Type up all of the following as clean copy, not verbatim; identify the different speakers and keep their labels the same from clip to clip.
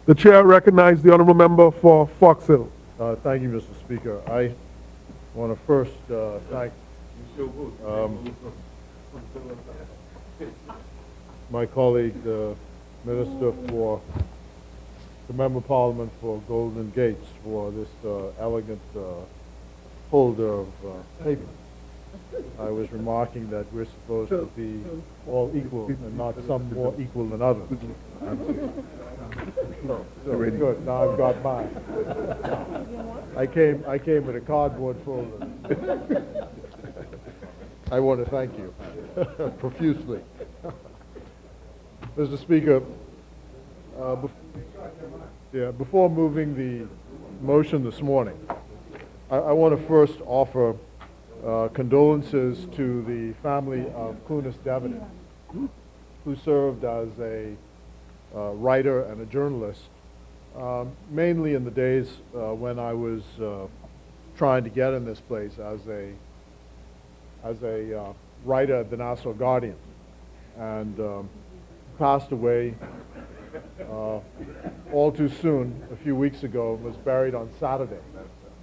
Speaker 1: The chair recognizes the honorable member for Fox Hill.
Speaker 2: Thank you, Mr. Speaker. I want to first thank my colleague, the Minister for the Member of Parliament for Golden Gates for this elegant folder of paper. I was remarking that we're supposed to be all equal and not some more equal than others. So good. Now I've got mine. I came with a cardboard folder. I want to thank you profusely. Mr. Speaker, before moving the motion this morning, I want to first offer condolences to the family of Clunas Devaney, who served as a writer and a journalist, mainly in the days when I was trying to get in this place as a writer at the Nassau Guardian, and passed away all too soon a few weeks ago, was buried on Saturday.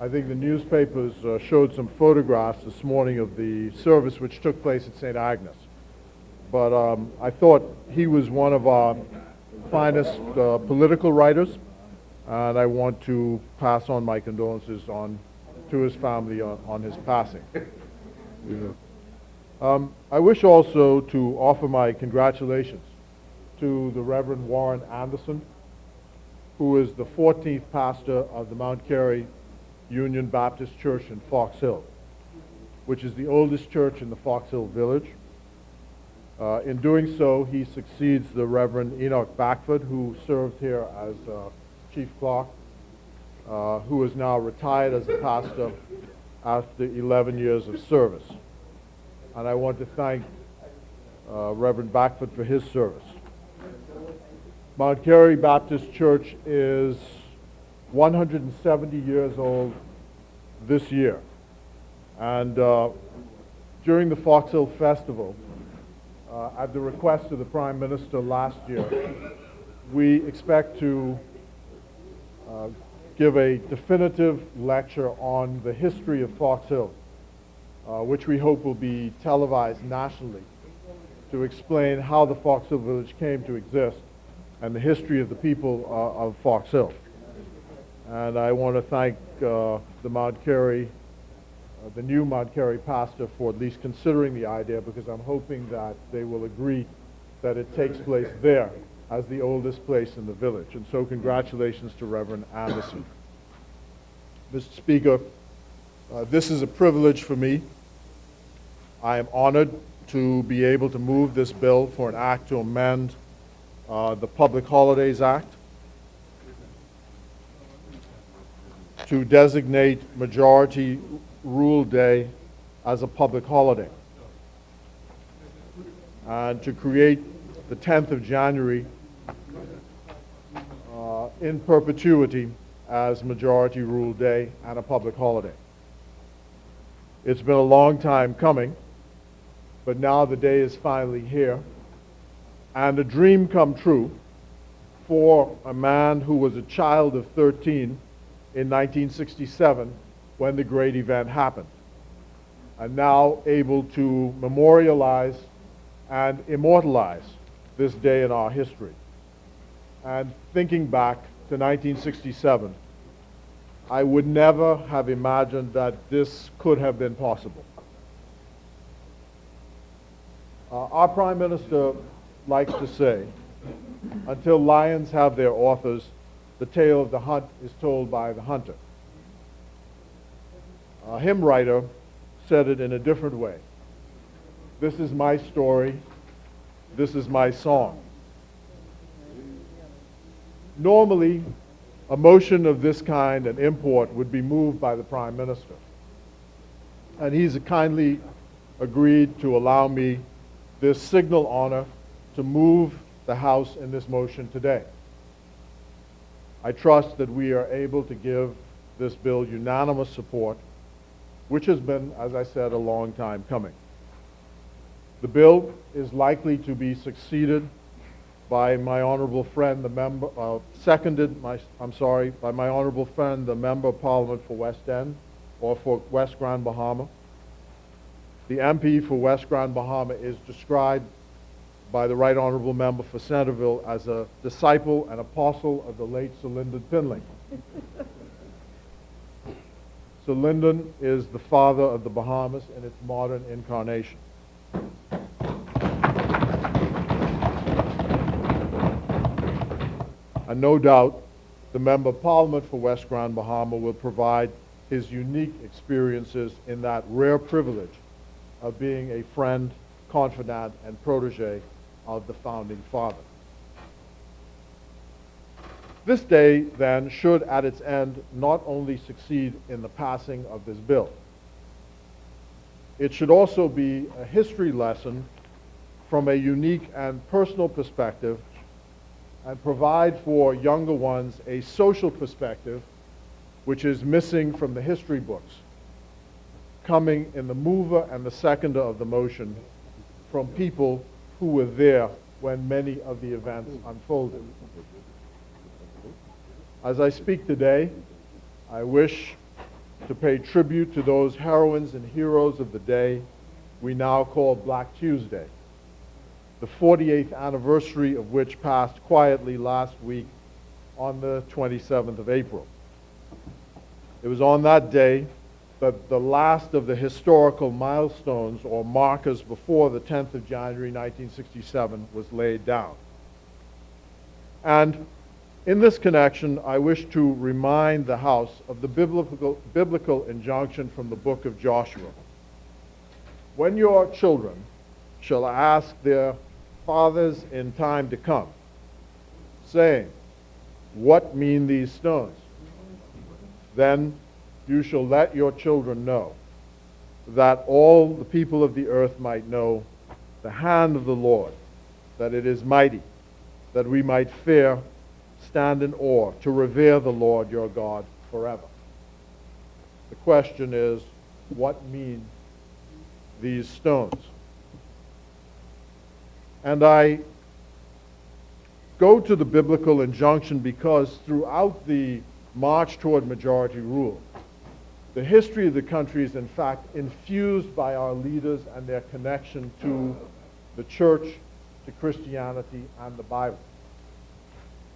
Speaker 2: I think the newspapers showed some photographs this morning of the service which took place at St. Agnes. But I thought he was one of our finest political writers, and I want to pass on my condolences to his family on his passing. I wish also to offer my congratulations to the Reverend Warren Anderson, who is the 14th pastor of the Mount Carey Union Baptist Church in Fox Hill, which is the oldest church in the Fox Hill Village. In doing so, he succeeds the Reverend Enoch Backford, who served here as chief clerk, who is now retired as a pastor after 11 years of service. And I want to thank Reverend Backford for his service. Mount Carey Baptist Church is 170 years old this year. And during the Fox Hill Festival, at the request of the Prime Minister last year, we expect to give a definitive lecture on the history of Fox Hill, which we hope will be televised nationally, to explain how the Fox Hill Village came to exist and the history of the people of Fox Hill. And I want to thank the new Mount Carey pastor for at least considering the idea, because I'm hoping that they will agree that it takes place there as the oldest place in the village. And so congratulations to Reverend Anderson. Mr. Speaker, this is a privilege for me. I am honored to be able to move this bill for an act to amend the Public Holidays Act to designate Majority Rule Day as a public holiday, and to create the 10th of January in perpetuity as Majority Rule Day and a public holiday. It's been a long time coming, but now the day is finally here, and a dream come true for a man who was a child of 13 in 1967 when the great event happened, and now able to memorialize and immortalize this day in our history. And thinking back to 1967, I would never have imagined that this could have been possible. Our Prime Minister likes to say, until lions have their authors, the tale of the hunt is told by the hunter. A hymn writer said it in a different way. This is my story. This is my song. Normally, a motion of this kind and import would be moved by the Prime Minister. And he's kindly agreed to allow me this signal honor to move the House in this motion today. I trust that we are able to give this bill unanimous support, which has been, as I said, a long time coming. The bill is likely to be succeeded by my honorable friend, the member, by my honorable friend, the Member of Parliament for West End, or for West Grand Bahama. The MP for West Grand Bahama is described by the Right Honorable Member for Centerville as a disciple and apostle of the late Sir Lyndon Pinley. Sir Lyndon is the father of the Bahamas in its modern incarnation. And no doubt, the Member of Parliament for West Grand Bahama will provide his unique experiences in that rare privilege of being a friend, confidant, and protege of the Founding Father. This day, then, should at its end not only succeed in the passing of this bill, it should also be a history lesson from a unique and personal perspective, and provide for younger ones a social perspective which is missing from the history books, coming in the mover and the seconder of the motion from people who were there when many of the events unfolded. As I speak today, I wish to pay tribute to those heroines and heroes of the day we now call Black Tuesday, the 48th anniversary of which passed quietly last week on the 27th of April. It was on that day that the last of the historical milestones or markers before the 10th of January 1967 was laid down. And in this connection, I wish to remind the House of the biblical injunction from the book of Joshua. When your children shall ask their fathers in time to come, saying, "What mean these stones?" Then you shall let your children know, that all the people of the earth might know the hand of the Lord, that it is mighty, that we might fear, stand in awe, to revere the Lord your God forever. The question is, what mean these stones? And I go to the biblical injunction because throughout the march toward majority rule, the history of the country is in fact infused by our leaders and their connection to the church, to Christianity, and the Bible.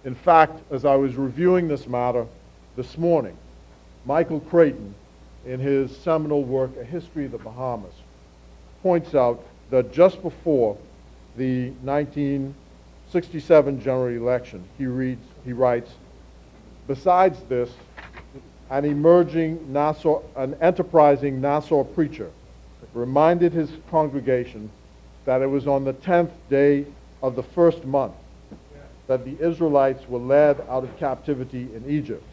Speaker 2: In fact, as I was reviewing this matter this morning, Michael Creighton, in his seminal work, A History of the Bahamas, points out that just before the 1967 general election, he writes, besides this, an enterprising Nassau preacher reminded his congregation that it was on the 10th day of the first month that the Israelites were led out of captivity in Egypt.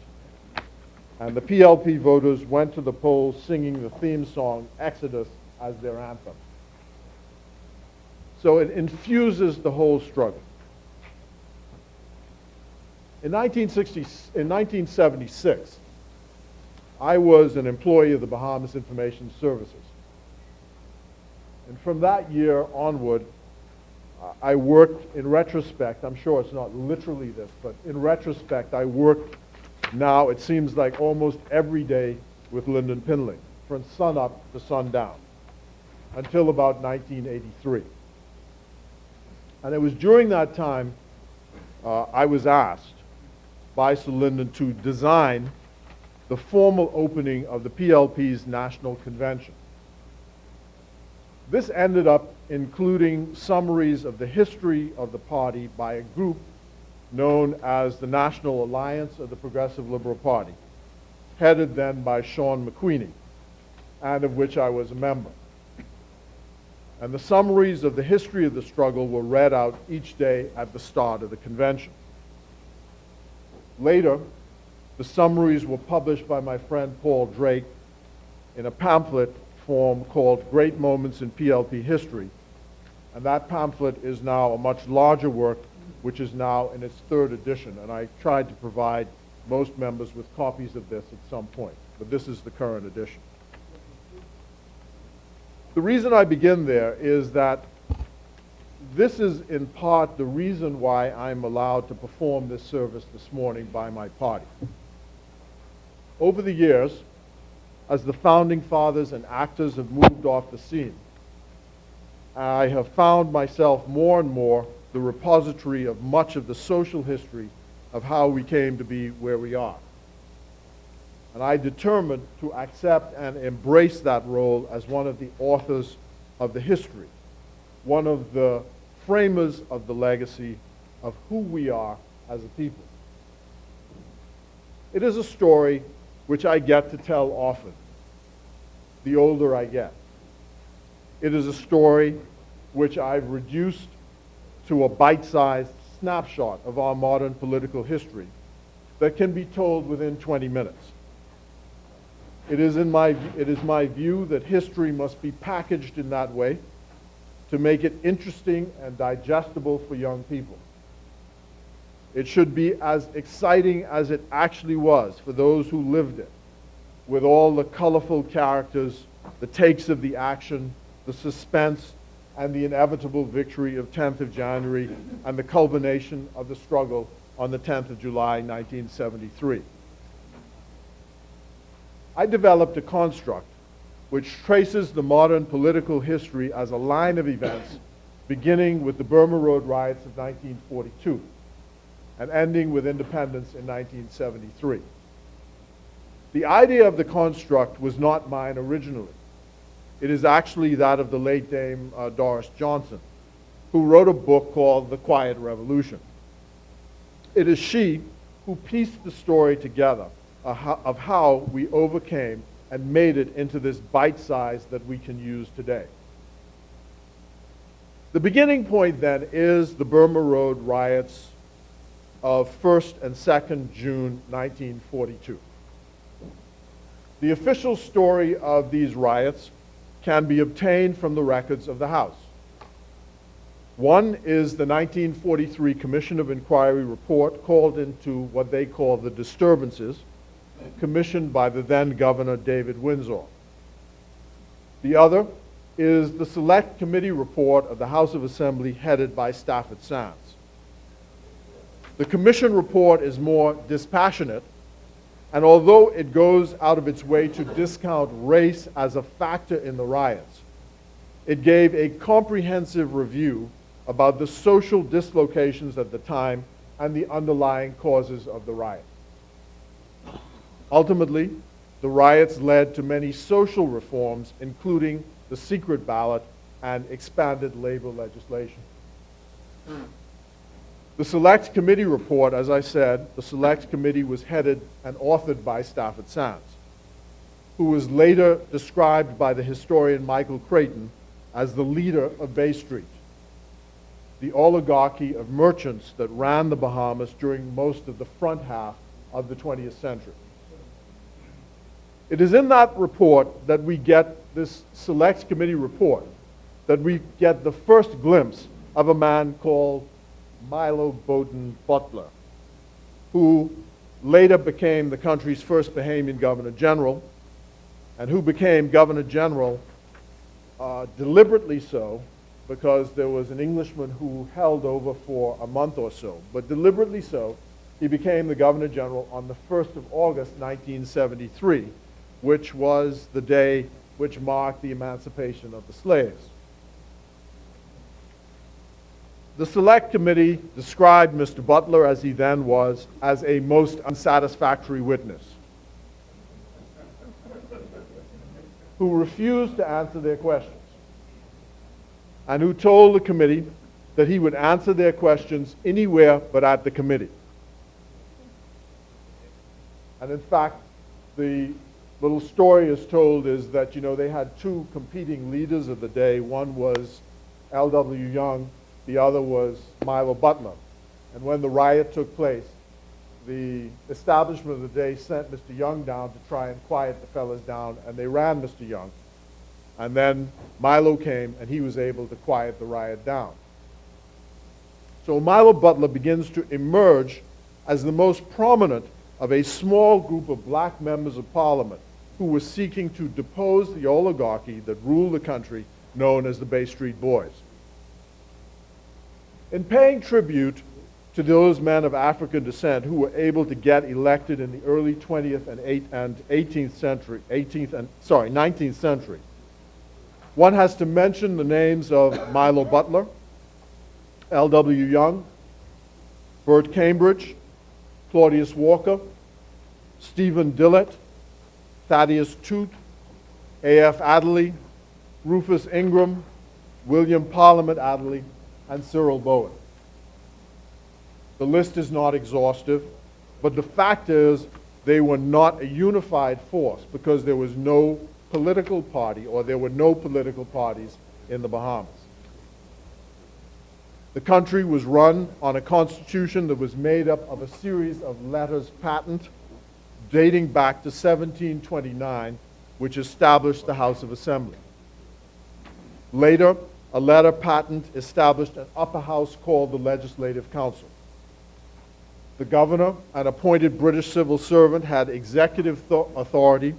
Speaker 2: And the PLP voters went to the polls singing the theme song, Exodus, as their anthem. So it infuses the whole struggle. In 1976, I was an employee of the Bahamas Information Services. And from that year onward, I worked, in retrospect, I'm sure it's not literally this, but in retrospect, I worked now, it seems like almost every day with Lyndon Pinley, from sun up to sundown, until about 1983. And it was during that time I was asked by Sir Lyndon to design the formal opening of the PLP's National Convention. This ended up including summaries of the history of the party by a group known as the National Alliance of the Progressive Liberal Party, headed then by Sean McQueenie, and of which I was a member. And the summaries of the history of the struggle were read out each day at the start of the convention. Later, the summaries were published by my friend Paul Drake in a pamphlet form called Great Moments in PLP History. And that pamphlet is now a much larger work, which is now in its third edition. And I tried to provide most members with copies of this at some point, but this is the current edition. The reason I begin there is that this is in part the reason why I'm allowed to perform this service this morning by my party. Over the years, as the founding fathers and actors have moved off the scene, I have found myself more and more the repository of much of the social history of how we came to be where we are. And I determined to accept and embrace that role as one of the authors of the history, one of the framers of the legacy of who we are as a people. It is a story which I get to tell often, the older I get. It is a story which I've reduced to a bite-sized snapshot of our modern political history that can be told within 20 minutes. It is my view that history must be packaged in that way to make it interesting and digestible for young people. It should be as exciting as it actually was for those who lived it, with all the colorful characters, the takes of the action, the suspense, and the inevitable victory of 10th of January and the culmination of the struggle on the 10th of July, 1973. I developed a construct which traces the modern political history as a line of events beginning with the Burma Road riots of 1942 and ending with independence in 1973. The idea of the construct was not mine originally. It is actually that of the late Dame Doris Johnson, who wrote a book called The Quiet Revolution. It is she who pieced the story together of how we overcame and made it into this bite size that we can use today. The beginning point then is the Burma Road riots of 1st and 2nd June 1942. The official story of these riots can be obtained from the records of the House. One is the 1943 Commission of Inquiry report called into what they call the disturbances, commissioned by the then Governor David Windsor. The other is the Select Committee report of the House of Assembly headed by Stafford Sands. The Commission report is more dispassionate, and although it goes out of its way to discount race as a factor in the riots, it gave a comprehensive review about the social dislocations at the time and the underlying causes of the riot. Ultimately, the riots led to many social reforms, including the secret ballot and expanded labor legislation. The Select Committee report, as I said, the Select Committee was headed and authored by Stafford Sands, who was later described by the historian Michael Creighton as the leader of Bay Street, the oligarchy of merchants that ran the Bahamas during most of the front half of the 20th century. It is in that report that we get this Select Committee report, that we get the first glimpse of a man called Milo Bowden Butler, who later became the country's first Bahamian Governor General, and who became Governor General deliberately so, because there was an Englishman who held over for a month or so, but deliberately so, he became the Governor General on the 1st of August, 1973, which was the day which marked the emancipation of the slaves. The Select Committee described Mr. Butler, as he then was, as a most unsatisfactory witness who refused to answer their questions and who told the committee that he would answer their questions anywhere but at the committee. And in fact, the little story is told is that, they had two competing leaders of the day. One was L.W. Young, the other was Milo Butler. And when the riot took place, the establishment of the day sent Mr. Young down to try and quiet the fellas down, and they ran Mr. Young. And then Milo came, and he was able to quiet the riot down. So Milo Butler begins to emerge as the most prominent of a small group of black members of Parliament who were seeking to depose the oligarchy that ruled the country, known as the Bay Street Boys. In paying tribute to those men of African descent who were able to get elected in the early 20th and 19th century, one has to mention the names of Milo Butler, L.W. Young, Bert Cambridge, Claudius Walker, Stephen Dillett, Thaddeus Toot, A.F. Adderley, Rufus Ingram, William Parliament Adderley, and Cyril Bowen. The list is not exhaustive, but the fact is they were not a unified force because there was no political party, or there were no political parties in the Bahamas. The country was run on a constitution that was made up of a series of letters patent dating back to 1729, which established the House of Assembly. Later, a letter patent established an upper house called the Legislative Council. The governor, an appointed British civil servant, had executive authority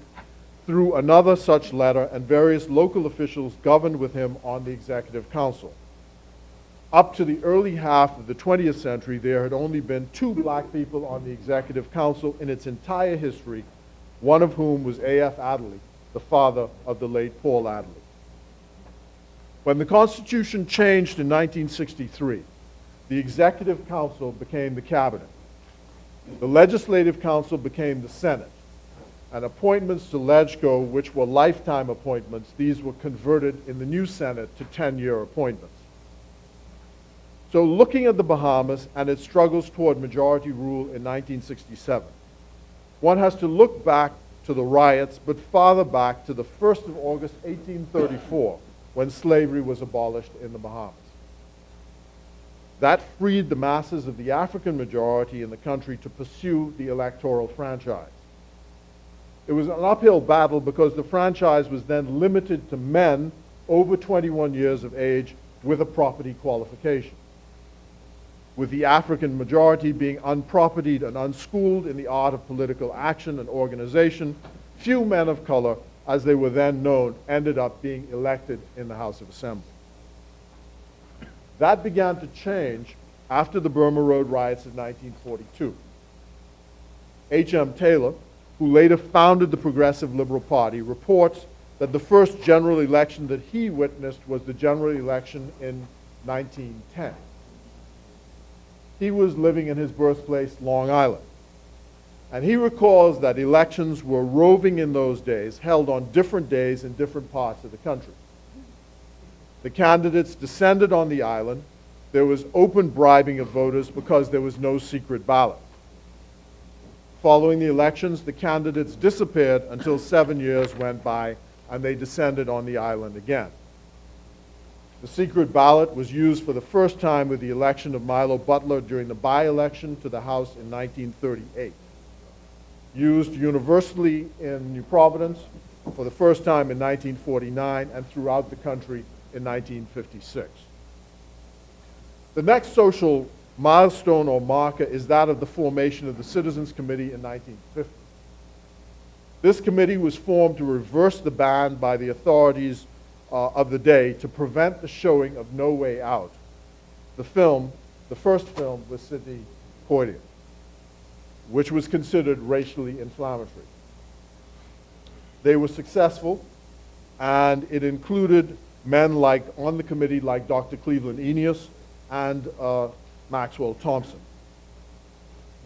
Speaker 2: through another such letter, and various local officials governed with him on the Executive Council. Up to the early half of the 20th century, there had only been 2 black people on the Executive Council in its entire history, one of whom was A.F. Adderley, the father of the late Paul Adderley. When the Constitution changed in 1963, the Executive Council became the Cabinet. The Legislative Council became the Senate. And appointments to LegCo, which were lifetime appointments, these were converted in the new Senate to 10-year appointments. So looking at the Bahamas and its struggles toward majority rule in 1967, one has to look back to the riots, but farther back to the 1st of August, 1834, when slavery was abolished in the Bahamas. That freed the masses of the African majority in the country to pursue the electoral franchise. It was an uphill battle because the franchise was then limited to men over 21 years of age with a property qualification. With the African majority being unpropertied and unschooled in the art of political action and organization, few men of color, as they were then known, ended up being elected in the House of Assembly. That began to change after the Burma Road riots of 1942. H.M. Taylor, who later founded the Progressive Liberal Party, reports that the first general election that he witnessed was the general election in 1910. He was living in his birthplace, Long Island. And he recalls that elections were roving in those days, held on different days in different parts of the country. The candidates descended on the island. There was open bribing of voters because there was no secret ballot. Following the elections, the candidates disappeared until 7 years went by and they descended on the island again. The secret ballot was used for the first time with the election of Milo Butler during the by-election to the House in 1938. Used universally in New Providence for the first time in 1949 and throughout the country in 1956. The next social milestone or marker is that of the formation of the Citizens Committee in 1950. This committee was formed to reverse the ban by the authorities of the day to prevent the showing of No Way Out, the first film with Sidney Poitier, which was considered racially inflammatory. They were successful, and it included men on the committee like Dr. Cleveland Eneas and Maxwell Thompson.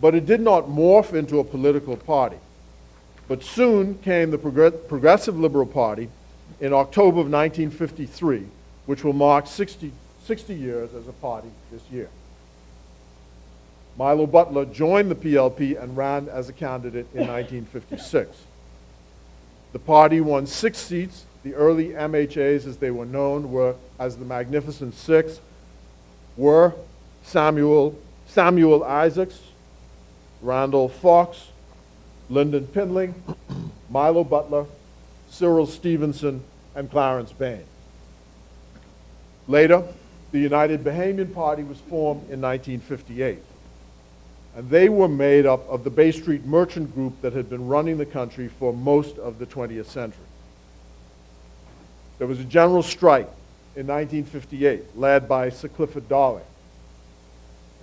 Speaker 2: But it did not morph into a political party. But soon came the Progressive Liberal Party in October of 1953, which will mark 60 years as a party this year. Milo Butler joined the PLP and ran as a candidate in 1956. The party won 6 seats. The early MHAs, as they were known, were as the Magnificent Six, were Samuel Isaacs, Randolph Fox, Lyndon Pindling, Milo Butler, Cyril Stevenson, and Clarence Bain. Later, the United Bahamian Party was formed in 1958. And they were made up of the Bay Street merchant group that had been running the country for most of the 20th century. There was a general strike in 1958 led by Sir Clifford Darling.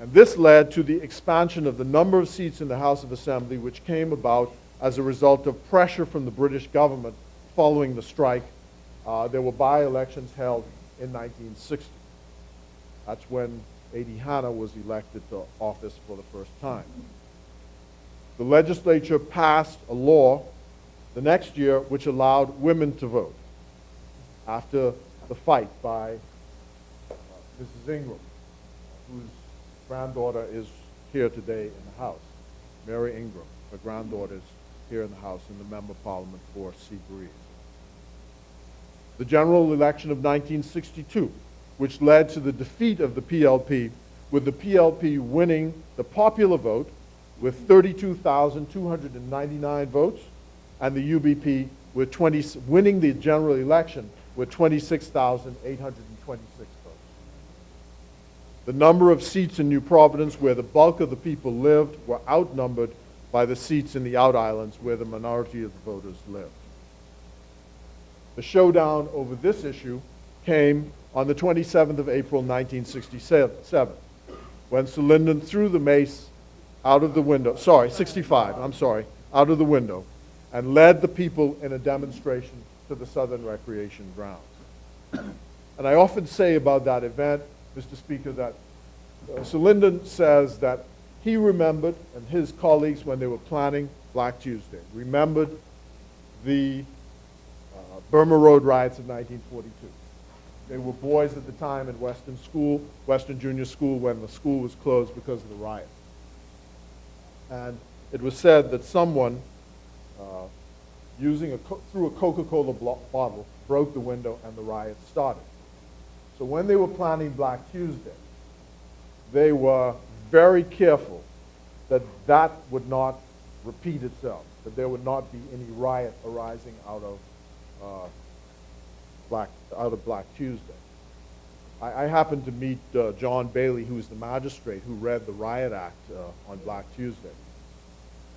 Speaker 2: And this led to the expansion of the number of seats in the House of Assembly, which came about as a result of pressure from the British government following the strike. There were by-elections held in 1960. That's when A.D. Hanna was elected to office for the first time. The legislature passed a law the next year which allowed women to vote after the fight by Mrs. Ingram, whose granddaughter is here today in the House. Mary Ingram, her granddaughter is here in the House and the Member of Parliament for Sea Breeze. The general election of 1962, which led to the defeat of the PLP, with the PLP winning the popular vote with 32,299 votes, and the UBP with winning the general election with 26,826 votes. The number of seats in New Providence where the bulk of the people lived were outnumbered by the seats in the out islands where the minority of the voters lived. The showdown over this issue came on the 27th of April, 1967, when Sir Lyndon threw the mace out of the window, out of the window, and led the people in a demonstration to the Southern Recreation Grounds. And I often say about that event, Mr. Speaker, that Sir Lyndon says that he remembered, and his colleagues, when they were planning Black Tuesday, remembered the Burma Road riots of 1942. They were boys at the time in Western Junior School, when the school was closed because of the riot. And it was said that someone, through a Coca-Cola bottle, broke the window and the riot started. So when they were planning Black Tuesday, they were very careful that that would not repeat itself, that there would not be any riot arising out of Black Tuesday. I happened to meet John Bailey, who was the magistrate who read the Riot Act on Black Tuesday.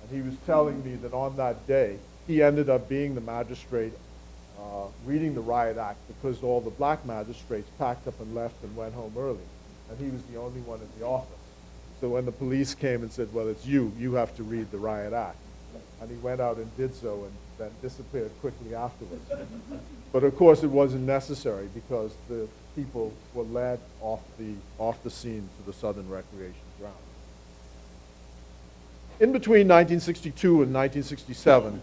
Speaker 2: And he was telling me that on that day, he ended up being the magistrate reading the Riot Act because all the black magistrates packed up and left and went home early. And he was the only one in the office. So when the police came and said, well, it's you have to read the Riot Act. And he went out and did so and then disappeared quickly afterwards. But of course it wasn't necessary because the people were led off the scene to the Southern Recreation Ground. In between 1962 and 1967,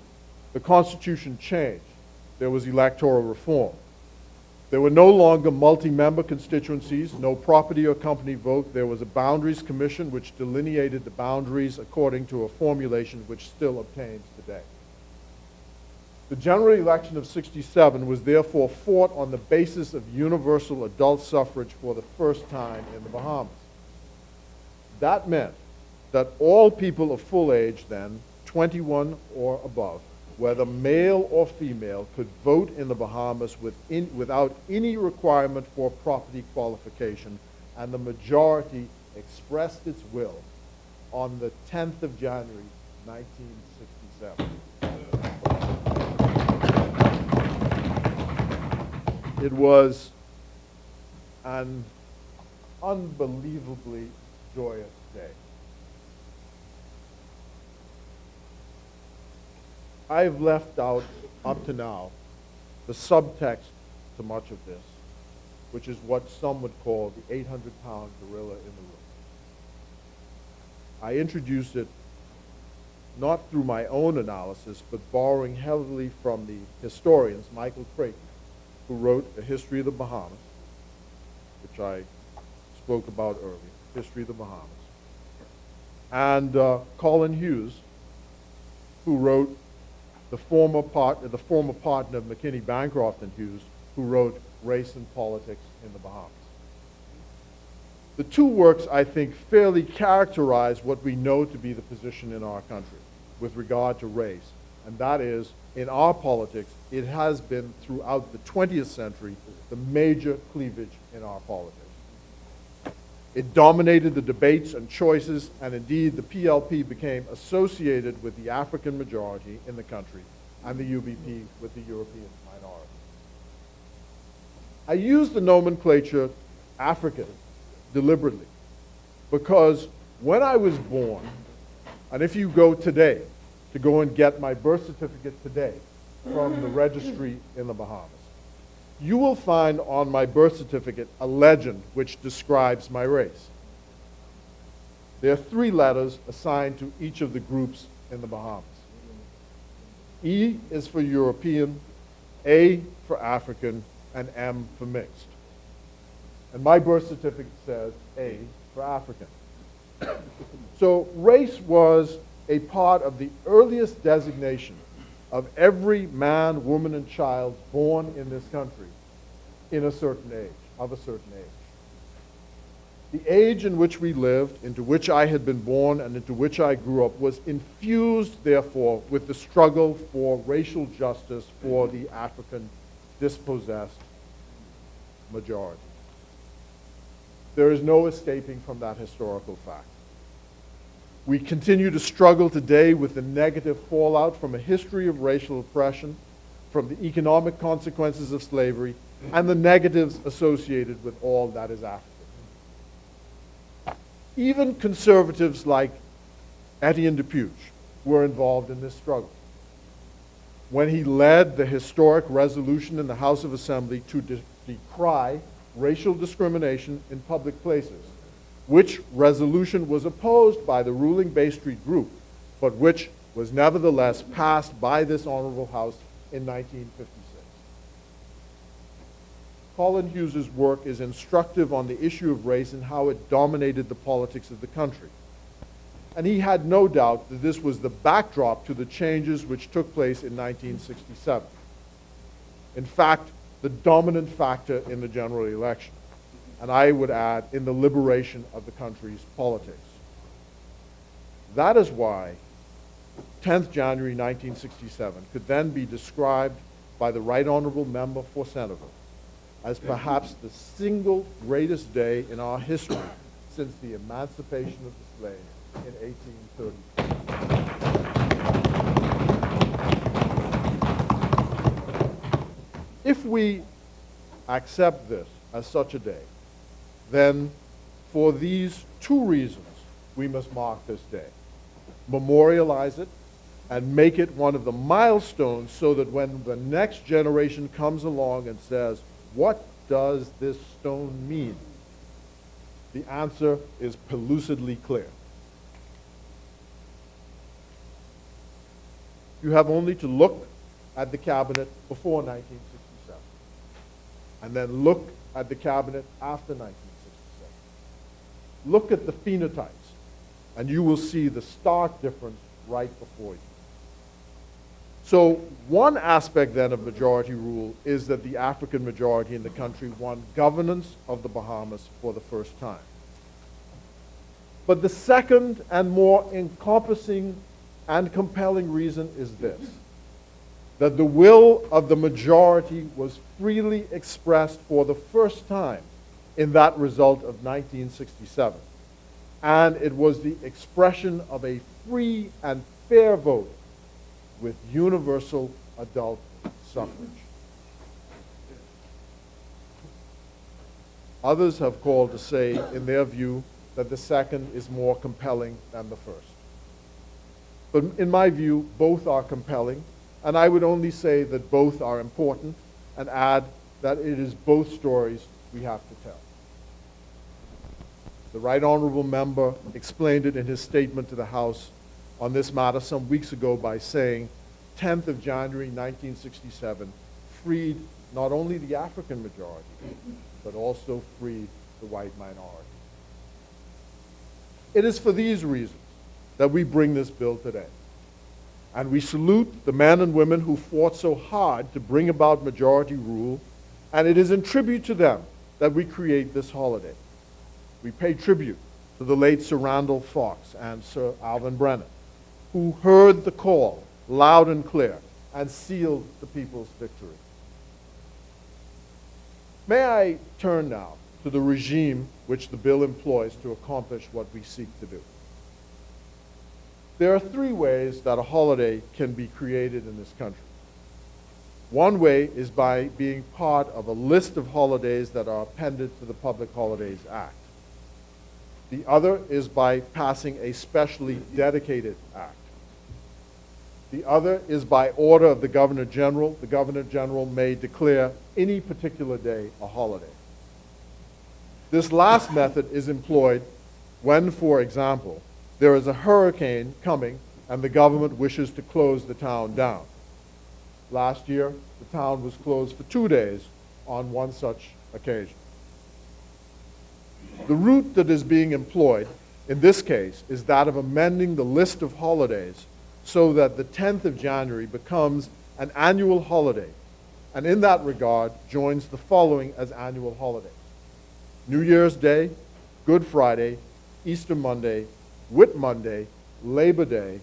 Speaker 2: the Constitution changed. There was electoral reform. There were no longer multi-member constituencies, no property or company vote. There was a Boundaries Commission which delineated the boundaries according to a formulation which still obtains today. The general election of '67 was therefore fought on the basis of universal adult suffrage for the first time in the Bahamas. That meant that all people of full age then, 21 or above, whether male or female, could vote in the Bahamas without any requirement for property qualification, and the majority expressed its will on the 10th of January, 1967. It was an unbelievably joyous day. I've left out, up to now, the subtext to much of this, which is what some would call the 800-pound gorilla in the room. I introduced it not through my own analysis, but borrowing heavily from the historians, Michael Creighton, who wrote A History of the Bahamas, which I spoke about earlier, History of the Bahamas, and Colin Hughes, who wrote the former partner of McKinney, Bancroft and Hughes, who wrote Race and Politics in the Bahamas. The two works, I think, fairly characterize what we know to be the position in our country with regard to race, and that is, in our politics, it has been throughout the 20th century the major cleavage in our politics. It dominated the debates and choices, and indeed the PLP became associated with the African majority in the country and the UBP with the European minority. I use the nomenclature African deliberately because when I was born, and if you go today to go and get my birth certificate today from the registry in the Bahamas, you will find on my birth certificate a legend which describes my race. There are 3 letters assigned to each of the groups in the Bahamas. E is for European, A for African, and M for mixed. And my birth certificate says A for African. So race was a part of the earliest designation of every man, woman, and child born in this country in a certain age, of a certain age. The age in which we lived, into which I had been born and into which I grew up, was infused, therefore, with the struggle for racial justice for the African dispossessed majority. There is no escaping from that historical fact. We continue to struggle today with the negative fallout from a history of racial oppression, from the economic consequences of slavery, and the negatives associated with all that is African. Even conservatives like Etienne Dupuche were involved in this struggle. When he led the historic resolution in the House of Assembly to decry racial discrimination in public places, which resolution was opposed by the ruling Bay Street group, but which was nevertheless passed by this honorable House in 1956. Colin Hughes's work is instructive on the issue of race and how it dominated the politics of the country. And he had no doubt that this was the backdrop to the changes which took place in 1967. In fact, the dominant factor in the general election, and I would add, in the liberation of the country's politics. That is why 10th January 1967 could then be described by the Right Honorable Member for Centerville as perhaps the single greatest day in our history since the emancipation of the slave in 1830. If we accept this as such a day, then for these 2 reasons we must mark this day. Memorialize it and make it one of the milestones so that when the next generation comes along and says, "What does this stone mean?" the answer is pellucidly clear. You have only to look at the cabinet before 1967 and then look at the cabinet after 1967. Look at the phenotypes and you will see the stark difference right before you. So one aspect then of majority rule is that the African majority in the country won governance of the Bahamas for the first time. But the second and more encompassing and compelling reason is this, that the will of the majority was freely expressed for the first time in that result of 1967. And it was the expression of a free and fair vote with universal adult suffrage. Others have called to say, in their view, that the second is more compelling than the first. But in my view, both are compelling, and I would only say that both are important and add that it is both stories we have to tell. The Right Honorable Member explained it in his statement to the House on this matter some weeks ago by saying 10th of January 1967 freed not only the African majority, but also freed the white minority. It is for these reasons that we bring this bill today. And we salute the men and women who fought so hard to bring about majority rule, and it is in tribute to them that we create this holiday. We pay tribute to the late Sir Randall Fox and Sir Alvin Brennan, who heard the call loud and clear and sealed the people's victory. May I turn now to the regime which the bill employs to accomplish what we seek to do. There are 3 ways that a holiday can be created in this country. One way is by being part of a list of holidays that are appended to the Public Holidays Act. The other is by passing a specially dedicated act. The other is by order of the Governor General. The Governor General may declare any particular day a holiday. This last method is employed when, for example, there is a hurricane coming and the government wishes to close the town down. Last year, the town was closed for 2 days on one such occasion. The route that is being employed in this case is that of amending the list of holidays so that the 10th of January becomes an annual holiday, and in that regard joins the following as annual holidays: New Year's Day, Good Friday, Easter Monday, Whit Monday, Labor Day,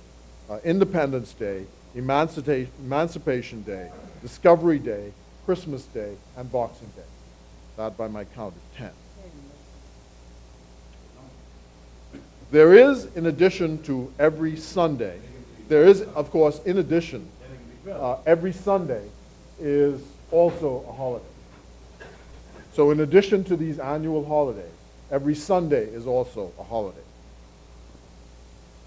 Speaker 2: Independence Day, Emancipation Day, Discovery Day, Christmas Day, and Boxing Day. That, by my count, is 10. There is, in addition to every Sunday, there is, of course, in addition, every Sunday is also a holiday. So in addition to these annual holidays, every Sunday is also a holiday.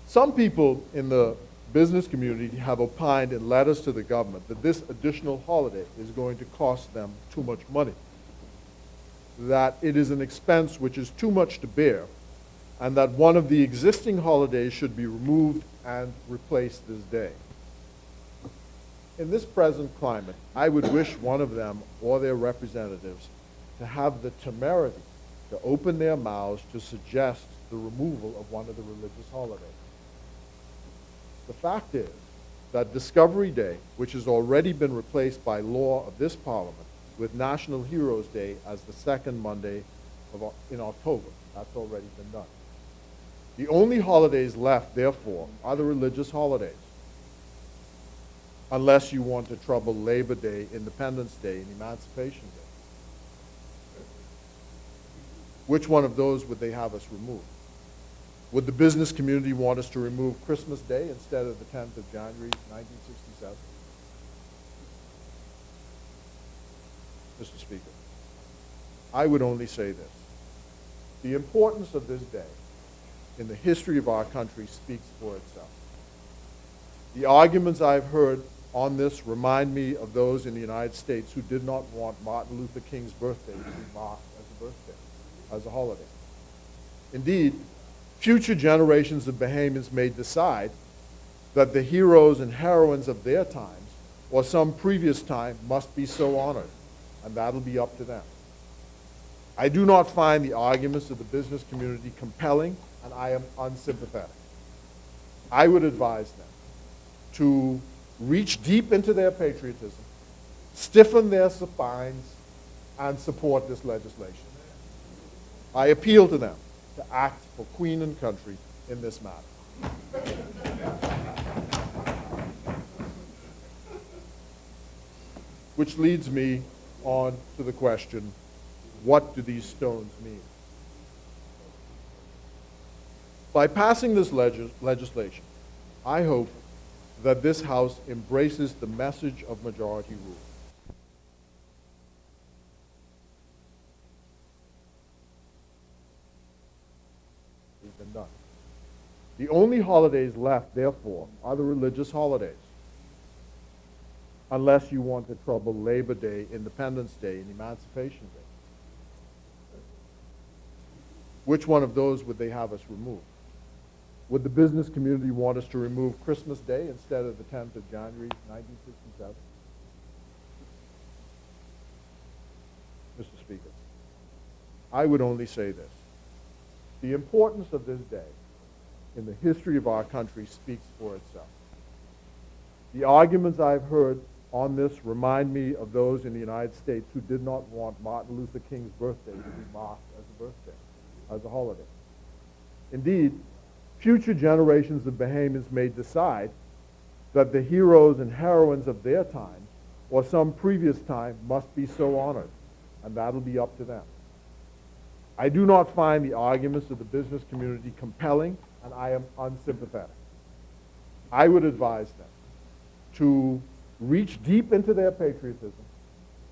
Speaker 2: Some people in the business community have opined in letters to the government that this additional holiday is going to cost them too much money, that it is an expense which is too much to bear, and that one of the existing holidays should be removed and replace this day. In this present climate, I would wish one of them or their representatives to have the temerity to open their mouths to suggest the removal of one of the religious holidays. The fact is that Discovery Day, which has already been replaced by law of this Parliament with National Heroes Day as the second Monday in October, that's already been done. The only holidays left, therefore, are the religious holidays, unless you want to trouble Labor Day, Independence Day, and Emancipation Day. Which one of those would they have us remove? Would the business community want us to remove Christmas Day instead of the 10th of January, 1967? Mr. Speaker, I would only say this. The importance of this day in the history of our country speaks for itself. The arguments I've heard on this remind me of those in the United States who did not want Martin Luther King's birthday to be marked as a birthday, as a holiday. Indeed, future generations of Bahamians may decide that the heroes and heroines of their times or some previous time must be so honored, and that'll be up to them. I do not find the arguments of the business community compelling, and I am unsympathetic. I would advise them to reach deep into their patriotism, stiffen their spines, and support this legislation. I appeal to them to act for Queen and country in this matter. Which leads me on to the question, what do these stones mean? By passing this legislation, I hope that this House embraces the message of majority rule. It's been done. The only holidays left, therefore, are the religious holidays, unless you want to trouble Labor Day, Independence Day, and Emancipation Day. Which one of those would they have us remove? Would the business community want us to remove Christmas Day instead of the 10th of January, 1967? Mr. Speaker, I would only say this. The importance of this day in the history of our country speaks for itself. The arguments I've heard on this remind me of those in the United States who did not want Martin Luther King's birthday to be marked as a birthday, as a holiday. Indeed, future generations of Bahamians may decide that the heroes and heroines of their time or some previous time must be so honored, and that'll be up to them. I do not find the arguments of the business community compelling, and I am unsympathetic. I would advise them to reach deep into their patriotism,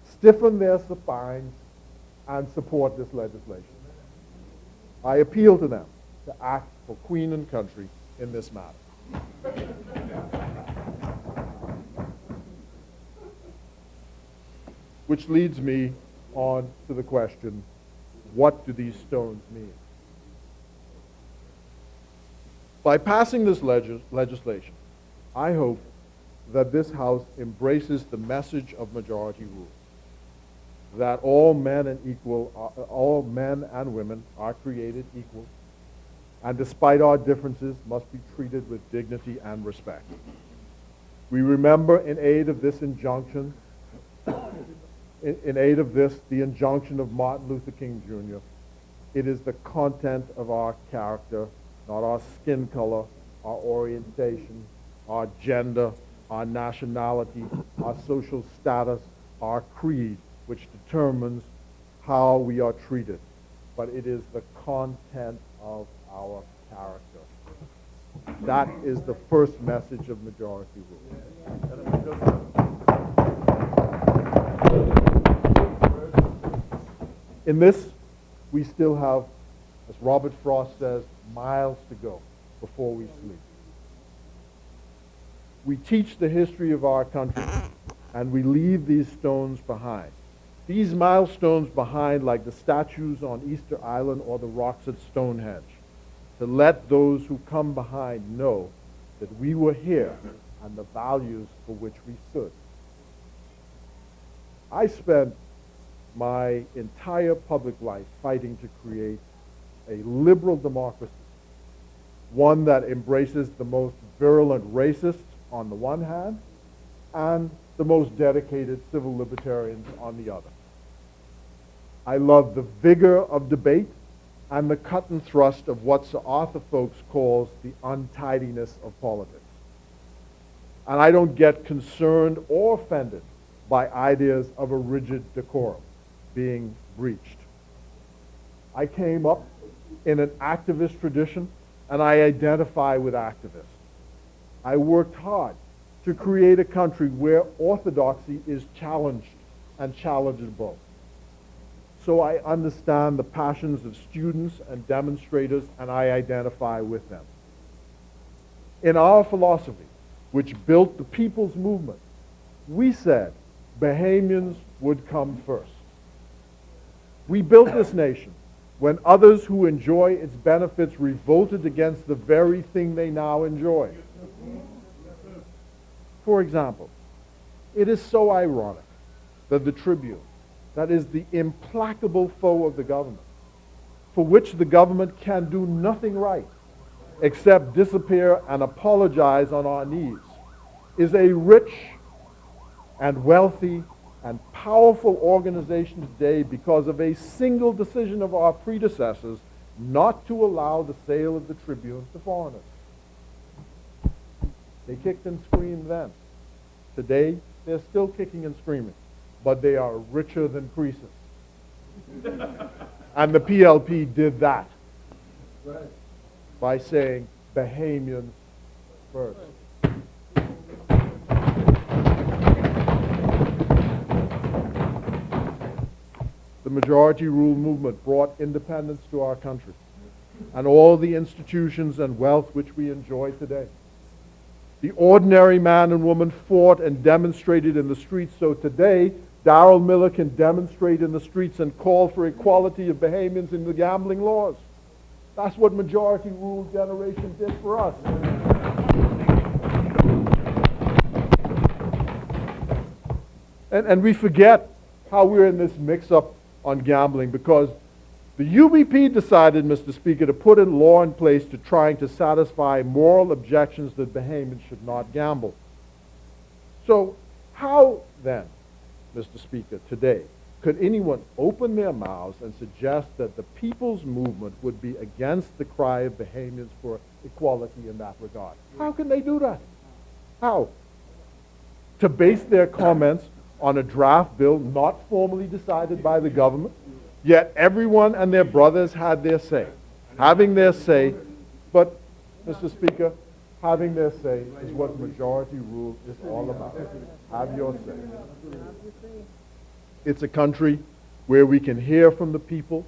Speaker 2: stiffen their spines, and support this legislation. I appeal to them to act for Queen and country in this matter. Which leads me on to the question, what do these stones mean? By passing this legislation, I hope that this House embraces the message of majority rule, that all men and women are created equal, and despite our differences, must be treated with dignity and respect. We remember in aid of this injunction, the injunction of Martin Luther King Jr., it is the content of our character, not our skin color, our orientation, our gender, our nationality, our social status, our creed, which determines how we are treated. But it is the content of our character. That is the first message of majority rule. In this, we still have, as Robert Frost says, miles to go before we sleep. We teach the history of our country, and we leave these stones behind. These milestones behind, like the statues on Easter Island or the rocks at Stonehenge, to let those who come behind know that we were here and the values for which we stood. I spent my entire public life fighting to create a liberal democracy, one that embraces the most virulent racists on the one hand and the most dedicated civil libertarians on the other. I love the vigor of debate and the cut and thrust of what Sir Arthur Folkes calls the untidiness of politics. And I don't get concerned or offended by ideas of a rigid decorum being breached. I came up in an activist tradition, and I identify with activists. I worked hard to create a country where orthodoxy is challenged and challengeable. So I understand the passions of students and demonstrators, and I identify with them. In our philosophy, which built the people's movement, we said Bahamians would come first. We built this nation when others who enjoy its benefits revolted against the very thing they now enjoy. For example, it is so ironic that the Tribune, that is the implacable foe of the government, for which the government can do nothing right except disappear and apologize on our knees, is a rich and wealthy and powerful organization today because of a single decision of our predecessors not to allow the sale of the Tribune to foreigners. They kicked and screamed then. Today, they're still kicking and screaming, but they are richer than Croesus. And the PLP did that by saying Bahamians first. The majority rule movement brought independence to our country and all the institutions and wealth which we enjoy today. The ordinary man and woman fought and demonstrated in the streets, so today Darrell Miller can demonstrate in the streets and call for equality of Bahamians in the gambling laws. That's what majority rule generation did for us. And we forget how we're in this mix-up on gambling because the UBP decided, Mr. Speaker, to put a law in place to trying to satisfy moral objections that Bahamians should not gamble. So how then, Mr. Speaker, today, could anyone open their mouths and suggest that the people's movement would be against the cry of Bahamians for equality in that regard? How can they do that? How? To base their comments on a draft bill not formally decided by the government, yet everyone and their brothers had their say. Having their say, but, Mr. Speaker, having their say is what majority rule is all about. Have your say. It's a country where we can hear from the people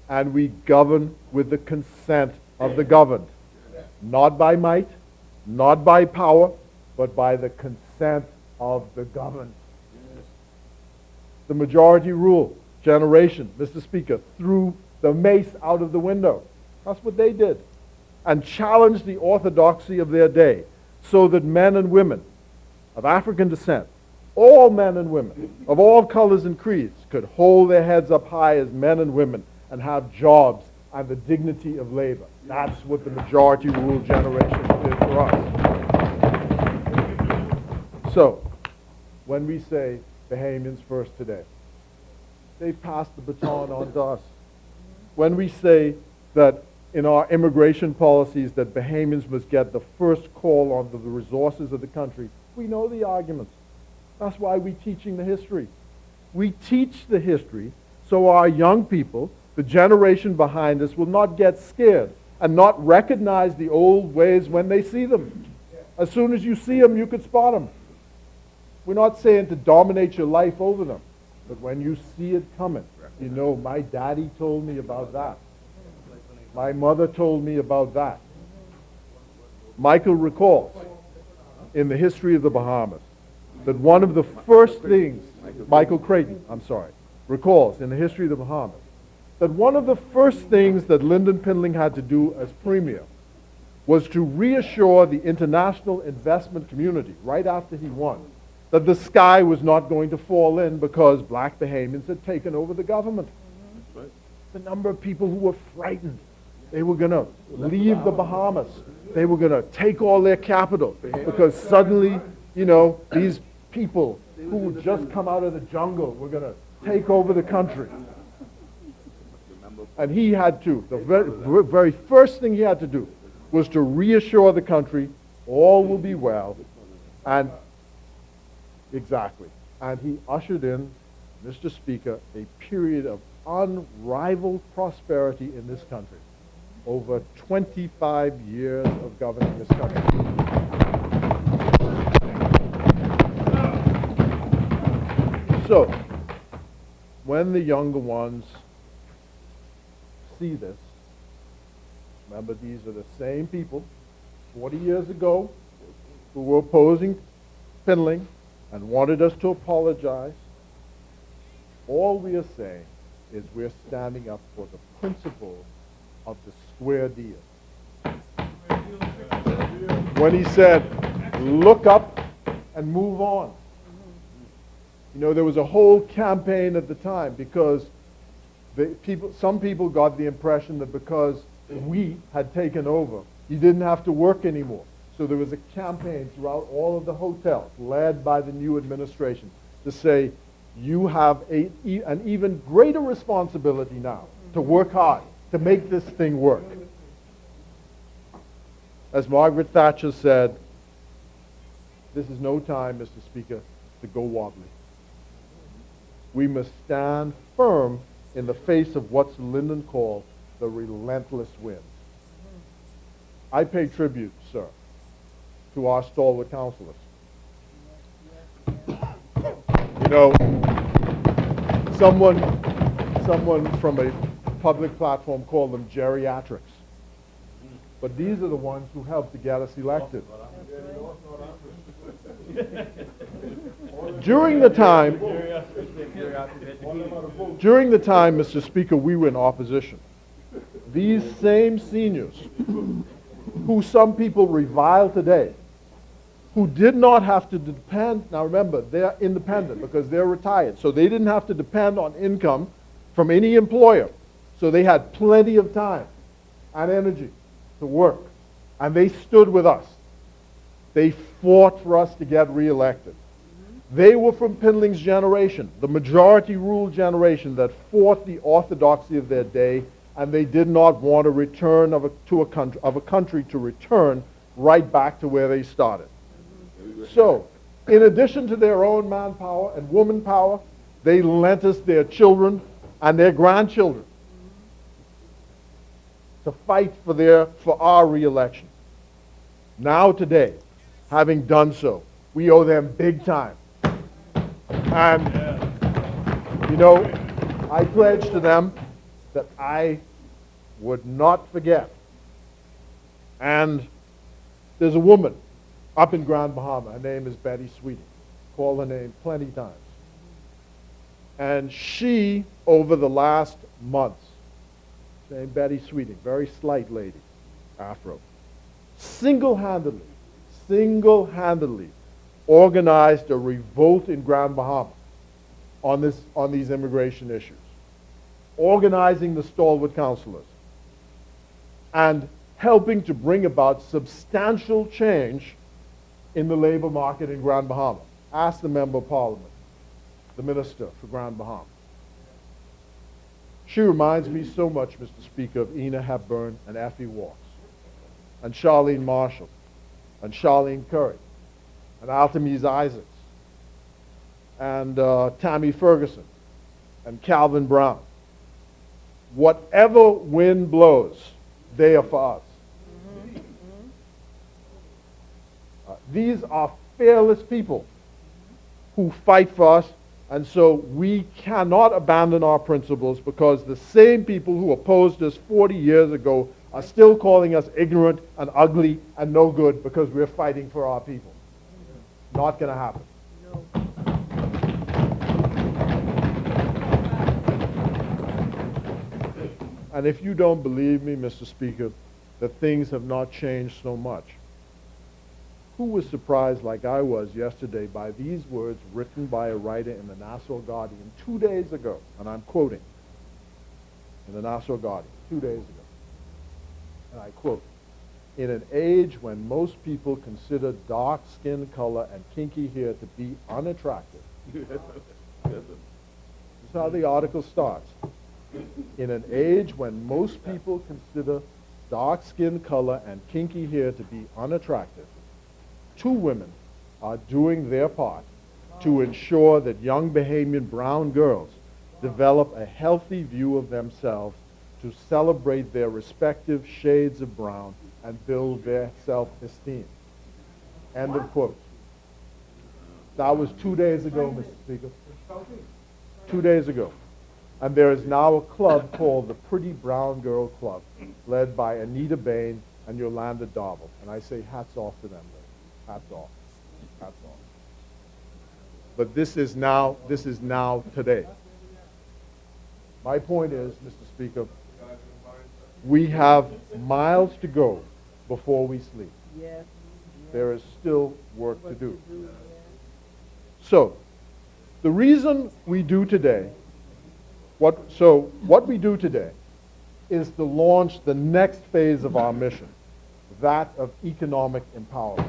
Speaker 2: and we govern with the consent of the governed, not by might, not by power, but by the consent of the governed. The majority rule generation, Mr. Speaker, threw the mace out of the window. That's what they did. And challenged the orthodoxy of their day so that men and women of African descent, all men and women of all colors and creeds, could hold their heads up high as men and women and have jobs and the dignity of labor. That's what the majority rule generation did for us. So, when we say Bahamians first today, they passed the baton on to us. When we say that in our immigration policies that Bahamians must get the first call on the resources of the country, we know the arguments. That's why we're teaching the history. We teach the history so our young people, the generation behind us, will not get scared and not recognize the old ways when they see them. As soon as you see them, you could spot them. We're not saying to dominate your life over them, but when you see it coming, you know, my daddy told me about that. My mother told me about that. Michael recalls in the history of the Bahamas that one of the first things, Michael Creighton, recalls in the history of the Bahamas, that one of the first things that Lyndon Pindling had to do as premier was to reassure the international investment community, right after he won, that the sky was not going to fall in because black Bahamians had taken over the government. Right. The number of people who were frightened. They were going to leave the Bahamas. They were going to take all their capital because suddenly, you know, these people who had just come out of the jungle were going to take over the country. And he had to, the very first thing he had to do was to reassure the country, all will be well, and exactly. And he ushered in, Mr. Speaker, a period of unrivaled prosperity in this country. Over 25 years of governing this country. So, when the younger ones see this, remember these are the same people 40 years ago who were opposing Pindling and wanted us to apologize. All we are saying is we're standing up for the principles of the square deal. When he said, look up and move on. You know, there was a whole campaign at the time because some people got the impression that because we had taken over, he didn't have to work anymore. So there was a campaign throughout all of the hotels, led by the new administration, to say, you have an even greater responsibility now to work hard, to make this thing work. As Margaret Thatcher said, this is no time, Mr. Speaker, to go wobbly. We must stand firm in the face of what Lyndon called the relentless winds. I pay tribute, sir, to our stalwart counselors. You know, someone from a public platform called them geriatrics. But these are the ones who helped to get us elected. During the time, Mr. Speaker, we were in opposition. These same seniors, who some people revile today, who did not have to depend, now remember, they're independent because they're retired, so they didn't have to depend on income from any employer. So they had plenty of time and energy to work. And they stood with us. They fought for us to get reelected. They were from Pindling's generation, the majority rule generation that fought the orthodoxy of their day, and they did not want a return of a country to return right back to where they started. So, in addition to their own manpower and woman power, they lent us their children and their grandchildren to fight for our re-election. Now today, having done so, we owe them big time. And, you know, I pledged to them that I would not forget And there's a woman up in Grand Bahama. Her name is Betty Sweeting. Called her name plenty times. And she, over the last months, named Betty Sweeting, very slight lady, afro, single-handedly organized a revolt in Grand Bahama on these immigration issues, organizing the stalwart counselors and helping to bring about substantial change in the labor market in Grand Bahama. Ask the Member of Parliament, the Minister for Grand Bahama. She reminds me so much, Mr. Speaker, of Ena Hepburn and Effie Walks, and Charlene Marshall, and Charlene Curry, and Altamese Isaacs, and Tammy Ferguson, and Calvin Brown. Whatever wind blows, they are for us. These are fearless people who fight for us, and so we cannot abandon our principles, because the same people who opposed us 40 years ago are still calling us ignorant and ugly and no good because we're fighting for our people. Not going to happen. And if you don't believe me, Mr. Speaker, that things have not changed so much, who was surprised like I was yesterday by these words written by a writer in the Nassau Guardian 2 days ago? And I'm quoting in the Nassau Guardian 2 days ago. And I quote, "In an age when most people consider dark skin color and kinky hair to be unattractive," this is how the article starts. "In an age when most people consider dark skin color and kinky hair to be unattractive, two women are doing their part to ensure that young Bahamian brown girls develop a healthy view of themselves, to celebrate their respective shades of brown and build their self-esteem." End of quote. That was 2 days ago, Mr. Speaker. 2 days ago. And there is now a club called the Pretty Brown Girl Club, led by Anita Bain and Yolanda Darville. And I say hats off to them. Hats off. Hats off. But this is now today. My point is, Mr. Speaker, we have miles to go before we sleep. There is still work to do. So, the reason we do today, what we do today is to launch the next phase of our mission, that of economic empowerment.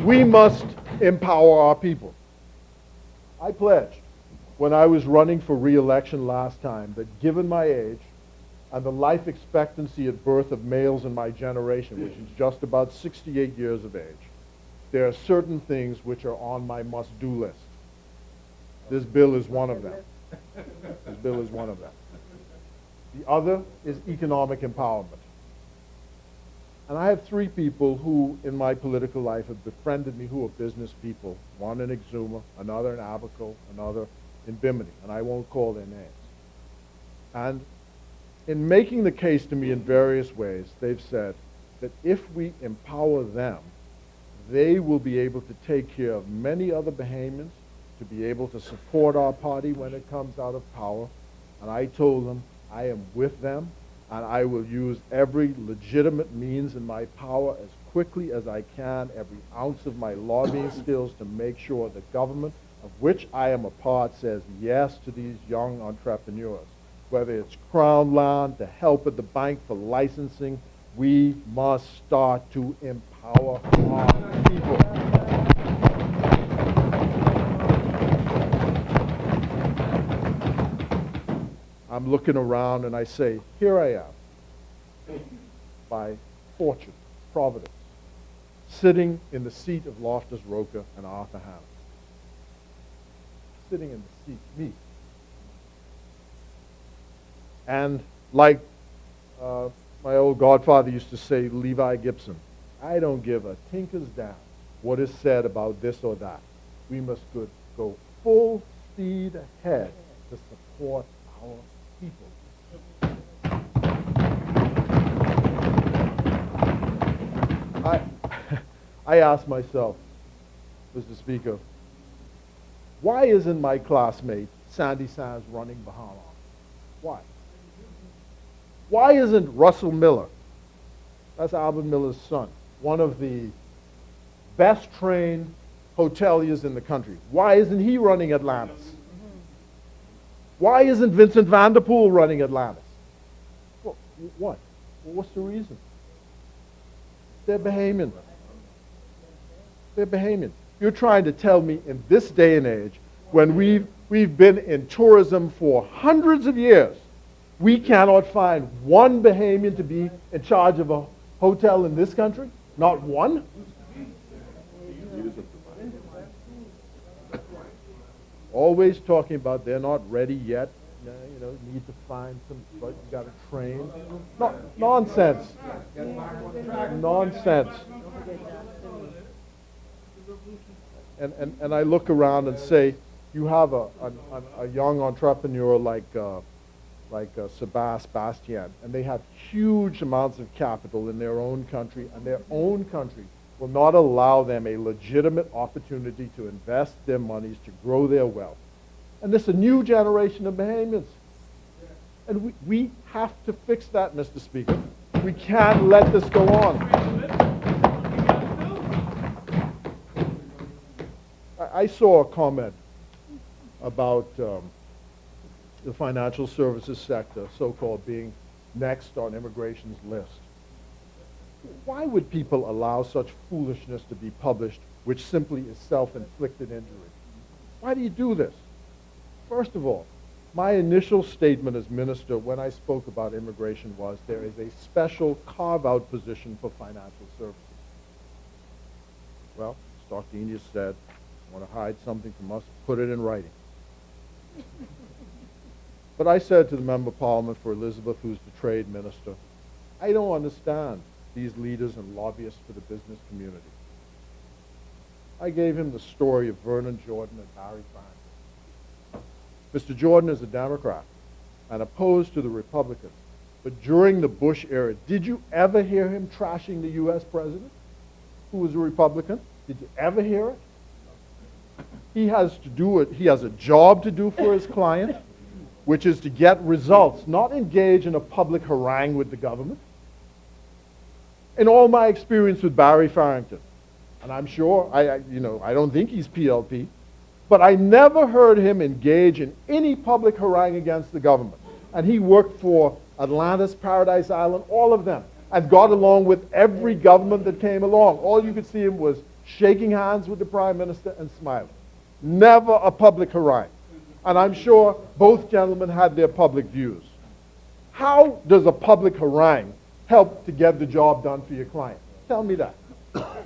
Speaker 2: We must empower our people. I pledged when I was running for re-election last time that, given my age and the life expectancy at birth of males in my generation, which is just about 68 years of age, there are certain things which are on my must-do list. This bill is one of them. This bill is one of them. The other is economic empowerment. And I have three people who, in my political life, have befriended me, who are business people. One in Exuma, another in Abaco, another in Bimini, and I won't call their names. And in making the case to me in various ways, they've said that if we empower them, they will be able to take care of many other Bahamians, to be able to support our party when it comes out of power. And I told them I am with them, and I will use every legitimate means in my power as quickly as I can, every ounce of my lobbying skills, to make sure the government, of which I am a part, says yes to these young entrepreneurs. Whether it's Crown Land, to help at the bank for licensing, we must start to empower our people. I'm looking around and I say, here I am, by fortune, providence, sitting in the seat of Loftus Roca and Arthur Hanna. Sitting in the seat, me. And like my old godfather used to say, Levi Gibson, I don't give a tinker's damn what is said about this or that. We must go full speed ahead to support our people. I ask myself, Mr. Speaker, why isn't my classmate Sandy Sands running Bahamas? Why? Why isn't Russell Miller, that's Albert Miller's son, one of the best trained hoteliers in the country? Why isn't he running Atlantis? Why isn't Vincent Vanderpool running Atlantis? Well, what? Well, what's the reason? They're Bahamian. They're Bahamian. You're trying to tell me in this day and age, when we've been in tourism for hundreds of years, we cannot find one Bahamian to be in charge of a hotel in this country? Not one? Always talking about they're not ready yet. Need to find some, but you got to train. No, nonsense. Nonsense. And I look around and say, you have a young entrepreneur like Sebastian, and they have huge amounts of capital in their own country, and their own country will not allow them a legitimate opportunity to invest their monies to grow their wealth. And this is a new generation of Bahamians. And we have to fix that, Mr. Speaker. We can't let this go on. I saw a comment about the financial services sector, so-called, being next on immigration's list. Why would people allow such foolishness to be published, which simply is self-inflicted injury? Why do you do this? First of all, my initial statement as minister when I spoke about immigration was there is a special carve-out position for financial services. Well, as Dr. Enius said, want to hide something from us, put it in writing. But I said to the Member of Parliament for Elizabeth, who's the trade minister, I don't understand these leaders and lobbyists for the business community. I gave him the story of Vernon Jordan and Barry Farrington. Mr. Jordan is a Democrat and opposed to the Republicans. But during the Bush era, did you ever hear him trashing the U.S. president, who was a Republican? Did you ever hear it? He has to do it. He has a job to do for his client, which is to get results, not engage in a public harangue with the government. In all my experience with Barry Farrington, and I'm sure, I don't think he's PLP, but I never heard him engage in any public harangue against the government. And he worked for Atlantis, Paradise Island, all of them, and got along with every government that came along. All you could see him was shaking hands with the Prime Minister and smiling. Never a public harangue. And I'm sure both gentlemen had their public views. How does a public harangue help to get the job done for your client? Tell me that.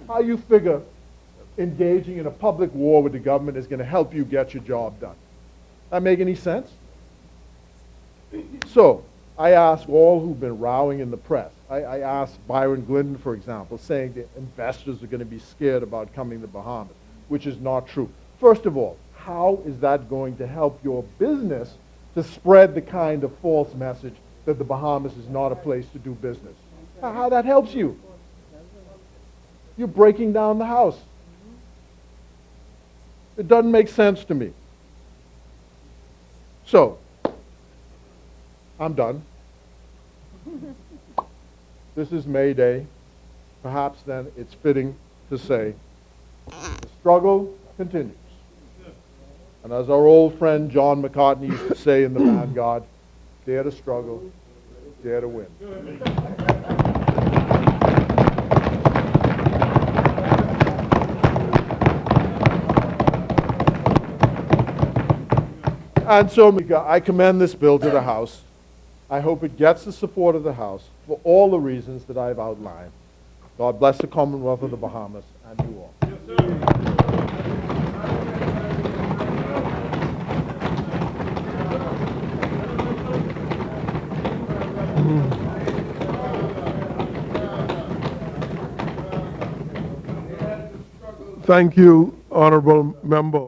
Speaker 2: How you figure engaging in a public war with the government is going to help you get your job done? That make any sense? So, I ask all who've been rowing in the press. I asked Byron Glidden, for example, saying that investors are going to be scared about coming to the Bahamas, which is not true. First of all, how is that going to help your business to spread the kind of false message that the Bahamas is not a place to do business? How that helps you? You're breaking down the house. It doesn't make sense to me. So, I'm done. This is May Day. Perhaps then it's fitting to say, the struggle continues. And as our old friend John McCartney used to say in the Vanguard, dare to struggle, dare to win. And so, I commend this bill to the House. I hope it gets the support of the House for all the reasons that I've outlined. God bless the Commonwealth of the Bahamas and you all.
Speaker 1: Thank you, Honorable Member.